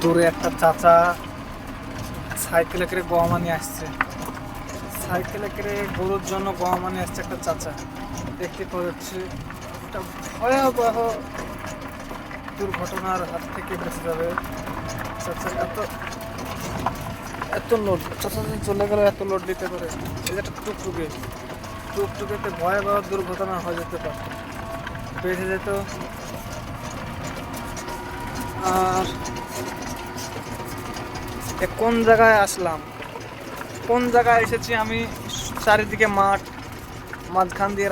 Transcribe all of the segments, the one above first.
দূরে একটা চাচা সাইকেলে করে গম নিয়ে আসছে। সাইকেলে করে গরুর জন্য গম নিয়ে আসছে একটা চাচা। দেখতে পাওয়া যাচ্ছে একটা ভয়াবহ দুর্ঘটনার হাত থেকে বেঁচে যাবে চাচা। এত এত লোড চাচা চলে গেল, এত লোড দিতে পারে। এই যে একটা টুকটুকেতে ভয়াবহ দুর্ঘটনা হয়ে যেতে পারে, বেঁচে যেত। আর কোন জায়গায় আসলাম, কোন জায়গায় এসেছি আমি? চারিদিকে মাঠ, মাঝখান দিয়ে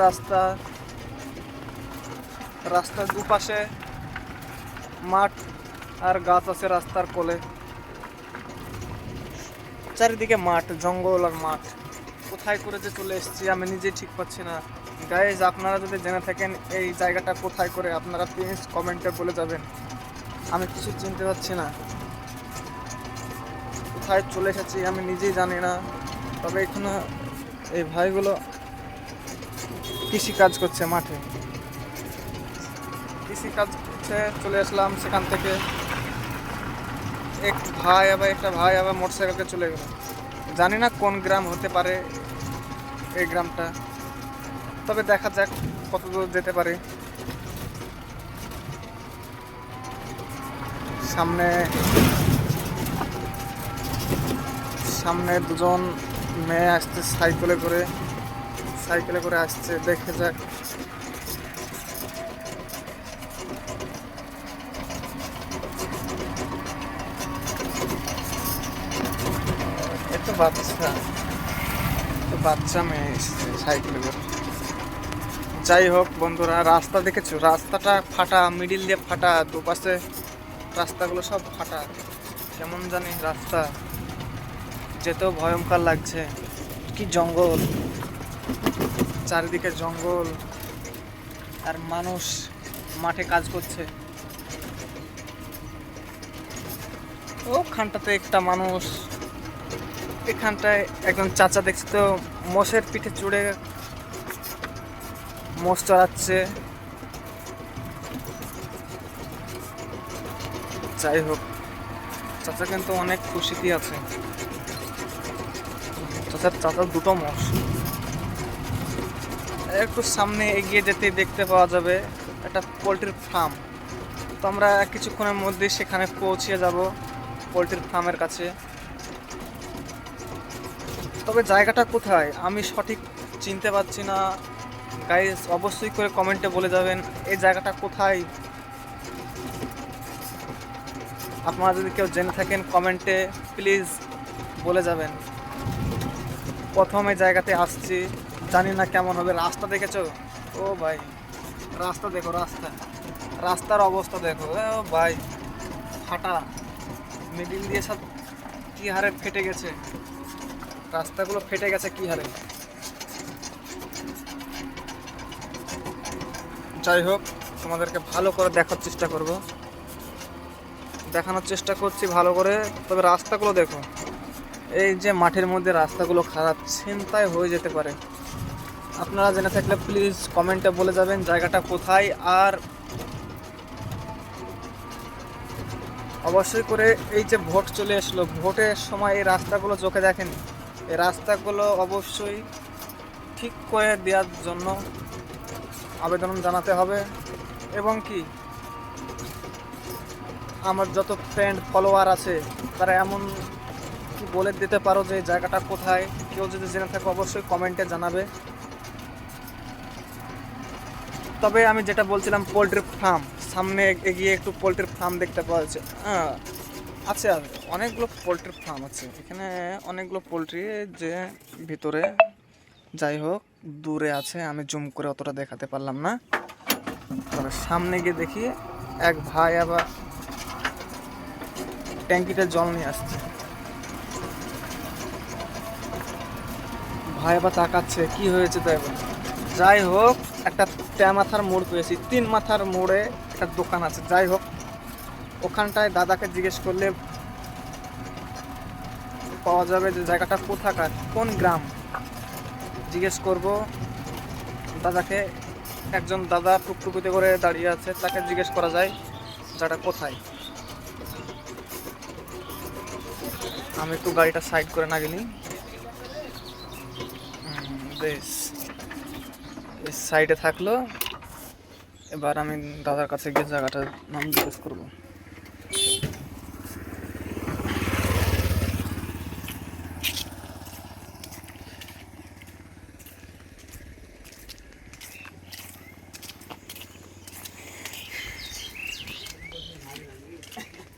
রাস্তার দুপাশে মাঠ আর গাছ আছে রাস্তার কোলে। চারিদিকে মাঠ, জঙ্গল আর মাঠ। কোথায় করে যে চলে এসেছি আমি নিজেই ঠিক পাচ্ছি না। গাইজ, আপনারা যদি জেনে থাকেন এই জায়গাটা কোথায় করে, আপনারা প্লিজ কমেন্টে বলে যাবেন। আমি কিছু চিনতে পারছি না, কোথায় চলে এসেছি আমি নিজেই জানি না। তবে এখানে এই ভাইগুলো কৃষি কাজ করছে, মাঠে কৃষি কাজ করছে। চলে আসলাম সেখান থেকে। একটা ভাই আবার মোটরসাইকেলকে চলে গেল। জানি না কোন গ্রাম হতে পারে এই গ্রামটা, তবে দেখা যাক কত দূর যেতে পারে। সামনে দুজন মেয়ে আসছে সাইকেলে করে আসছে। দেখে যাক। বাচ্চা মেয়ে এসছে সাইকেলে করে। যাই হোক বন্ধুরা, রাস্তা দেখেছো? রাস্তাটা ফাটা, মিডিল দিয়ে ফাটা, দুপাশে রাস্তাগুলো সব ফাটা। কেমন জানি রাস্তা, যেতেও ভয়ঙ্কর লাগছে। কি জঙ্গল, চারিদিকে জঙ্গল আর মানুষ মাঠে কাজ করছে। ওখানটাতে একটা মানুষ, এখানটায় একজন চাচা দেখছি তো মোষের পিঠে চড়ে মোষ চড়াচ্ছে। যাই হোক, চাচা কিন্তু অনেক খুশিতে আছে। চাচার দুটো মোষ। একটু সামনে এগিয়ে যেতে দেখতে পাওয়া যাবে একটা পোলট্রির ফার্ম। তো আমরা কিছুক্ষণের মধ্যে সেখানে পৌঁছে যাব, পোলট্রির ফার্মের কাছে। তবে জায়গাটা কোথায় আমি সঠিক চিনতে পারছি না। গাইস, অবশ্যই করে কমেন্টে বলে যাবেন এই জায়গাটা কোথায়। আপনারা যদি কেউ জেনে থাকেন কমেন্টে প্লিজ বলে যাবেন। প্রথমে জায়গাতে আসছি, জানি না কেমন হবে। রাস্তা দেখেছো? ও ভাই, রাস্তা দেখো, রাস্তার অবস্থা দেখো। ও ভাই, ফাটা, মিডিল দিয়ে সব কি হারে ফেটে গেছে, রাস্তাগুলো ফেটে গেছে কি হারে। যাই হোক, তোমাদেরকে ভালো করে দেখানোর চেষ্টা করছি ভালো করে। তবে রাস্তাগুলো দেখো, এই যে মাঠের মধ্যে রাস্তাগুলো খারাপ, ছিনতাই হয়ে যেতে পারে। আপনারা জেনে থাকলে প্লিজ কমেন্টে বলে যাবেন জায়গাটা কোথায়। আর অবশ্যই করে এই যে ভোট চলে আসলো, ভোটের সময় এই রাস্তাগুলো চোখে দেখেন। এই রাস্তাগুলো অবশ্যই ঠিক করে দেওয়ার জন্য আবেদন জানাতে হবে। এবং কি, আমার যত ফ্রেন্ড ফলোয়ার আছে তারা এমন কি বলে দিতে পারো যে এই জায়গাটা কোথায়। কেউ যদি জেনে থাকে অবশ্যই কমেন্টে জানাবে। তবে আমি যেটা বলছিলাম, পোলট্রি ফার্ম, সামনে এগিয়ে একটু পোলট্রির ফার্ম দেখতে পাওয়া যাচ্ছে। আছে আর অনেকগুলো পোলট্রির ফার্ম আছে এখানে, অনেকগুলো পোলট্রি যে ভিতরে। যাই হোক, দূরে আছে, আমি জুম করে অতটা দেখাতে পারলাম না। তবে সামনে গিয়ে দেখি এক ভাই আবার ট্যাঙ্কিতে জল নিয়ে আসছে। ভাই আবার তাকাচ্ছে কি হয়েছে তাই বলে। যাই হোক, একটা 3 মাথার মোড় পেয়েছি। 3 মাথার মোড়ে একটা দোকান আছে। যাই হোক, ওখানটায় দাদাকে জিজ্ঞেস করলে পাওয়া যাবে যে জায়গাটা কোথাকার, কোন গ্রাম। জিজ্ঞেস করব দাদাকে। একজন দাদা টুকটুকিতে করে দাঁড়িয়ে আছে, তাকে জিজ্ঞেস করা যায় জায়গাটা কোথায়। আমি একটু গাড়িটা সাইড করে না গেলি। বেশ, এই সাইডে থাকলো। এবার আমি দাদার কাছে গিয়ে জায়গাটার নাম জিজ্ঞেস করবো।